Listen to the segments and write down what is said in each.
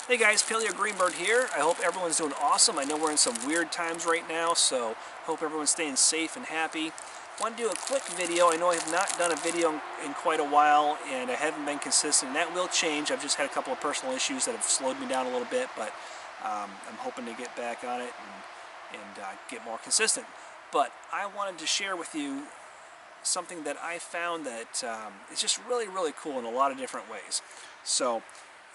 Hey guys, Paleo Greenbird here. I hope everyone's doing awesome. I know we're in some weird times right now, so hope everyone's staying safe and happy. I want to do a quick video. I know I have not done a video in quite a while, and I haven't been consistent. That will change. I've just had a couple of personal issues that have slowed me down a little bit, but I'm hoping to get back on it and get more consistent. But I wanted to share with you something that I found that is just really, really cool in a lot of different ways. So,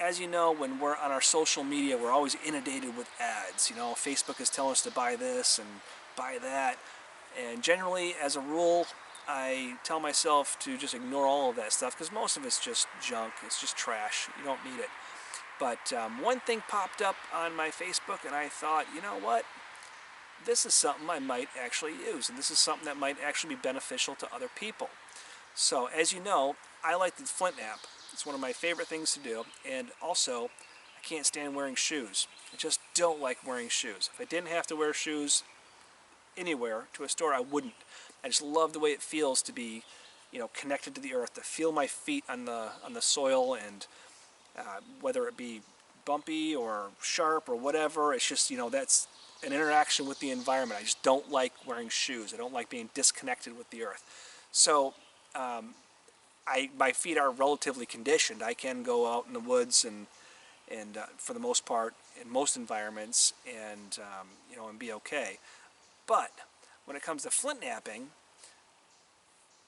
as you know, when we're on our social media, we're always inundated with ads. You know, Facebook is telling us to buy this and buy that. And generally, as a rule, I tell myself to just ignore all of that stuff because most of it's just junk. It's just trash. You don't need it. But one thing popped up on my Facebook, and I thought, you know what? This is something I might actually use, and this is something that might actually be beneficial to other people. So, as you know, I like the Flint app. It's one of my favorite things to do, and also, I can't stand wearing shoes. I just don't like wearing shoes. If I didn't have to wear shoes anywhere to a store, I wouldn't. I just love the way it feels to be, you know, connected to the earth, to feel my feet on the soil, and whether it be bumpy or sharp or whatever, it's just, you know, that's an interaction with the environment. I just don't like wearing shoes. I don't like being disconnected with the earth. So, my feet are relatively conditioned. I can go out in the woods and for the most part in most environments and you know, and be okay. But when it comes to flint knapping,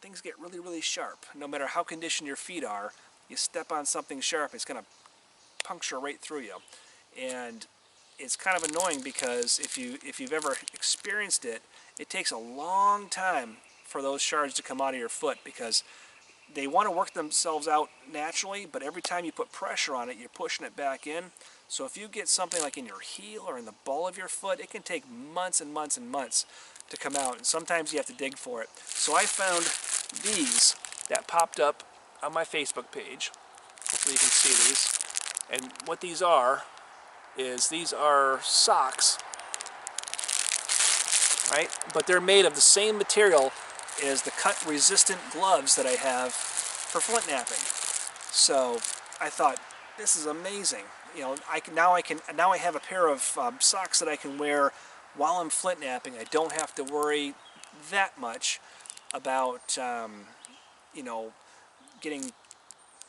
things get really, really sharp. No matter how conditioned your feet are, you step on something sharp, it's going to puncture right through you. And it's kind of annoying because if you've ever experienced it, it takes a long time for those shards to come out of your foot because they want to work themselves out naturally, but every time you put pressure on it, you're pushing it back in. So if you get something like in your heel or in the ball of your foot, it can take months and months and months to come out, and sometimes you have to dig for it. So I found these that popped up on my Facebook page. Hopefully you can see these. And what these are is these are socks, right? But they're made of the same material is the cut-resistant gloves that I have for flint knapping. So I thought, this is amazing. You know, now I have a pair of socks that I can wear while I'm flint knapping. I don't have to worry that much about you know, getting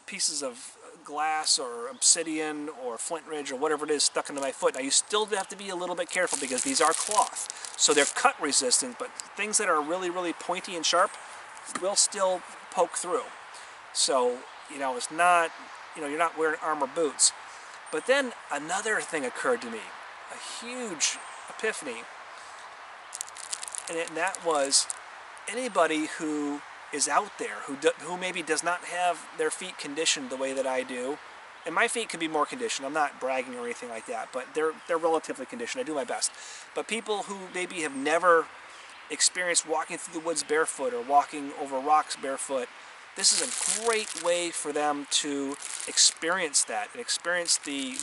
pieces of glass or obsidian or flint ridge or whatever it is stuck into my foot. Now you still have to be a little bit careful because these are cloth, so they're cut resistant, but things that are really, really pointy and sharp will still poke through. So, you know, it's not, you know, you're not wearing armor boots. But then another thing occurred to me, a huge epiphany, and that was anybody who is out there who maybe does not have their feet conditioned the way that I do, and my feet can be more conditioned. I'm not bragging or anything like that, but they're relatively conditioned. I do my best. But people who maybe have never experienced walking through the woods barefoot or walking over rocks barefoot, this is a great way for them to experience that and experience the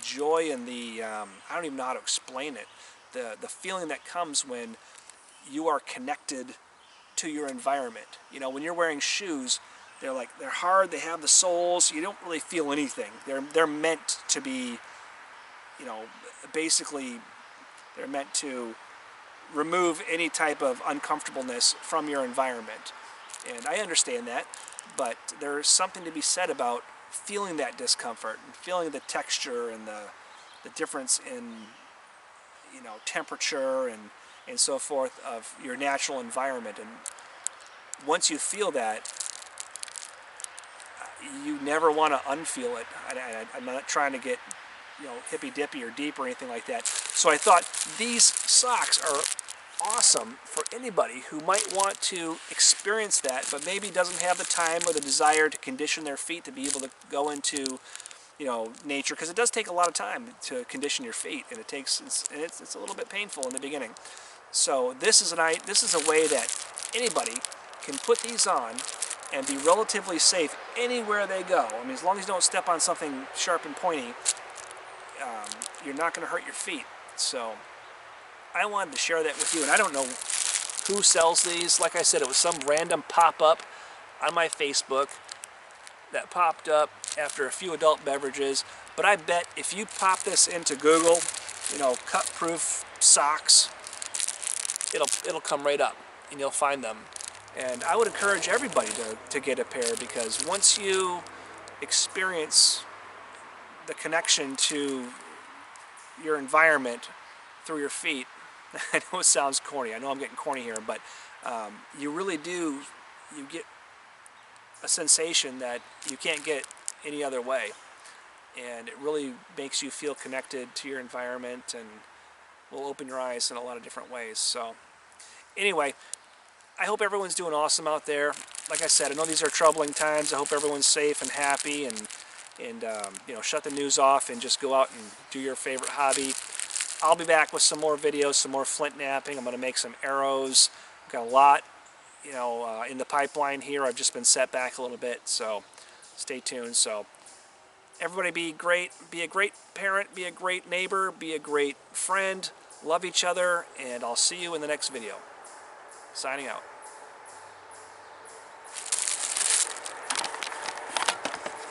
joy and the I don't even know how to explain it. The feeling that comes when you are connected to your environment. You know, when you're wearing shoes, they're hard, they have the soles, you don't really feel anything. They're meant to be, you know, basically they're meant to remove any type of uncomfortableness from your environment. And I understand that, but there's something to be said about feeling that discomfort and feeling the texture and the difference in, you know, temperature and so forth of your natural environment. And once you feel that, you never want to unfeel it. I'm not trying to get, you know, hippy-dippy or deep or anything like that. So I thought these socks are awesome for anybody who might want to experience that, but maybe doesn't have the time or the desire to condition their feet to be able to go into, you know, nature, because it does take a lot of time to condition your feet, and it's a little bit painful in the beginning. So this is a way that anybody can put these on and be relatively safe anywhere they go. I mean, as long as you don't step on something sharp and pointy, you're not going to hurt your feet. So I wanted to share that with you, and I don't know who sells these. Like I said, it was some random pop-up on my Facebook that popped up after a few adult beverages. But I bet if you pop this into Google, you know, cut-proof socks, it'll come right up and you'll find them. And I would encourage everybody to get a pair, because once you experience the connection to your environment through your feet, I know it sounds corny, I know I'm getting corny here, but you really do, you get a sensation that you can't get any other way, and it really makes you feel connected to your environment and will open your eyes in a lot of different ways. So anyway, I hope everyone's doing awesome out there. Like I said, I know these are troubling times. I hope everyone's safe and happy, and you know, shut the news off and just go out and do your favorite hobby. I'll be back with some more videos, some more flint knapping. I'm going to make some arrows. I've got a lot, you know, in the pipeline here. I've just been set back a little bit, so stay tuned. So everybody be great, be a great parent, be a great neighbor, be a great friend, love each other, and I'll see you in the next video. Signing out.